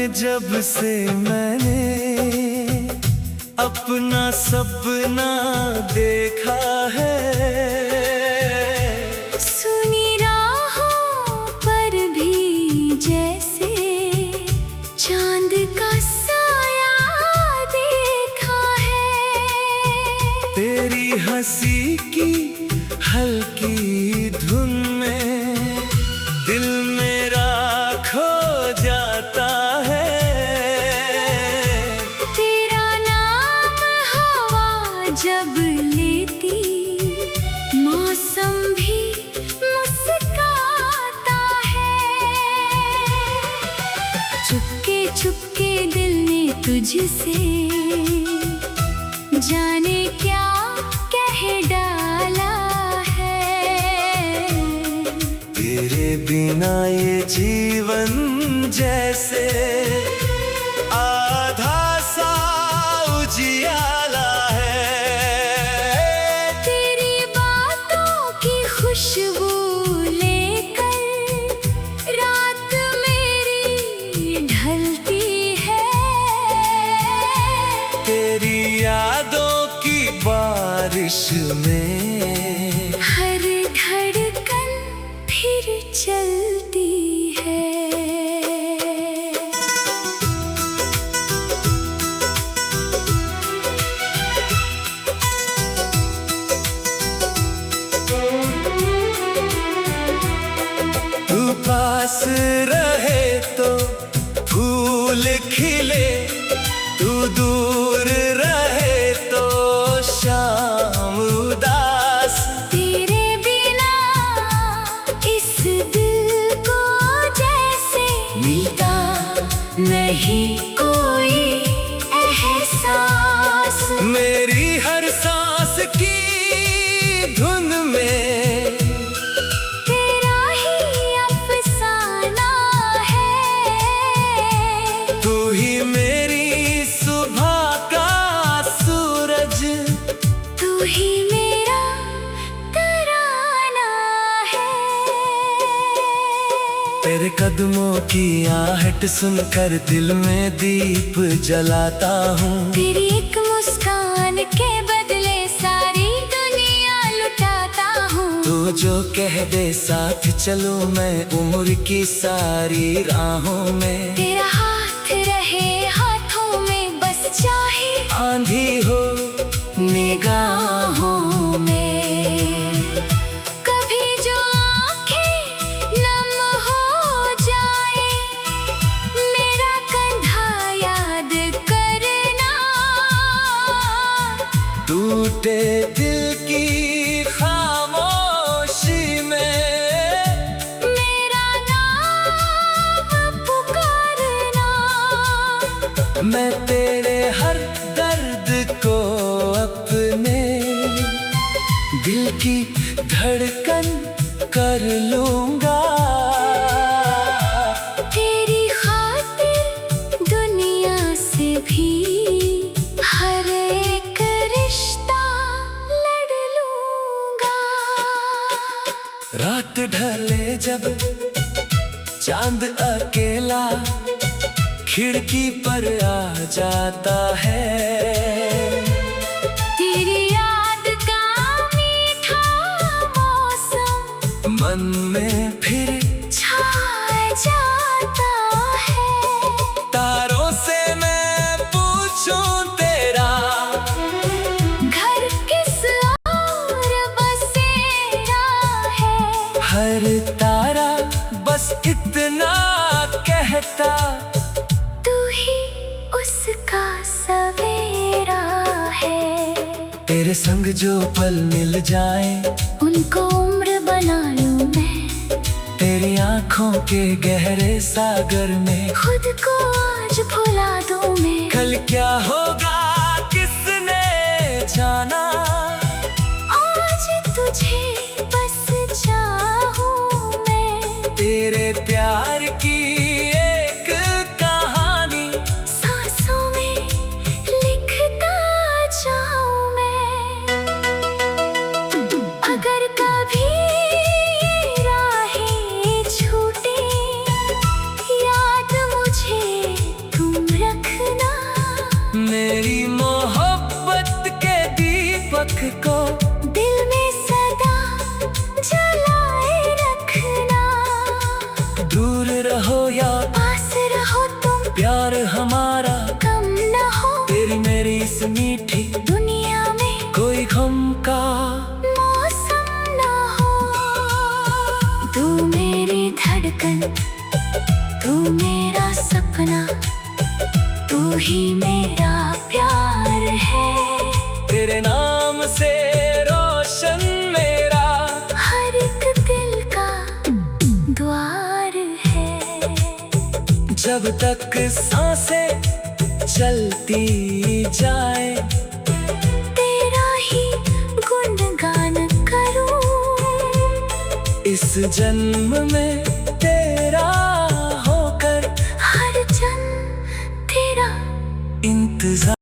जब से मैंने अपना सपना देखा है, सुनी राहों पर भी जैसे चांद का साया देखा है। तेरी हंसी की हल्की धुन में दिल मेरा खो जाता है। तेरा नाम हवा जब लेती मौसम भी मुस्कुराता है। चुपके चुपके दिल ने तुझसे जाने क्या कह डाला है। तेरे बिना ये जीवन जैसे आधा सा उजियाला है। तेरी बातों की खुशबू लेकर रात मेरी ढलती है। तेरी यादों की बारिश में हर धड़कन फिर चलती है। तू पास रहे तो फूल खिले, तू दूर रहे तो शाम उदास। तेरे बिना इस दिल को जैसे मिलता नहीं कोई एहसास। मेरी हर सांस की धुन में तेरा ही अफसाना है। तू ही मेरी सुबह का सूरज, तू ही मेरा तराना है। तेरे कदमों की आहट सुनकर दिल में दीप जलाता हूँ। तेरी एक मुस्कान के बदले सारी दुनिया लुटाता हूँ। तू जो कह दे साथ चलूं मैं उम्र की सारी राहों में। तेरा हाथ रहे हाथों में बस चाहे आंधी हो निगाहों में। कभी जो आंखें नम हो जाए मेरा कंधा याद करना। टूटे दिल की खामोशी में मेरा नाम पुकारना। मैं तेरे हर दर्द को अपने दिल की धड़कन कर लूंगा। तेरी खातिर दुनिया से भी हर एक रिश्ता लड़ लूंगा। रात ढले जब चांद अकेला खिड़की पर आ जाता है। तेरी याद का मीठा मौसम मन में फिर छा जाता है। तारों से मैं पूछूं तेरा घर किस ओर बसेरा है। हर तारा बस इतना कहता, तू ही उसका सवेरा है। तेरे संग जो पल मिल जाए उनको उम्र बना लूं मैं। तेरी आंखों के गहरे सागर में खुद को आज भुला दूं मैं। कल क्या होगा किसने जाना। आज तुझे बस चाहूं मैं। तेरे प्यार की एक कहानी सांसों में लिखता जाऊं मैं। अगर कभी राहें छूटे याद मुझे द्वार है। जब तक सांसें चलती जाए तेरा ही गुणगान करूं। इस जन्म में तेरा होकर हर जन्म तेरा इंतजार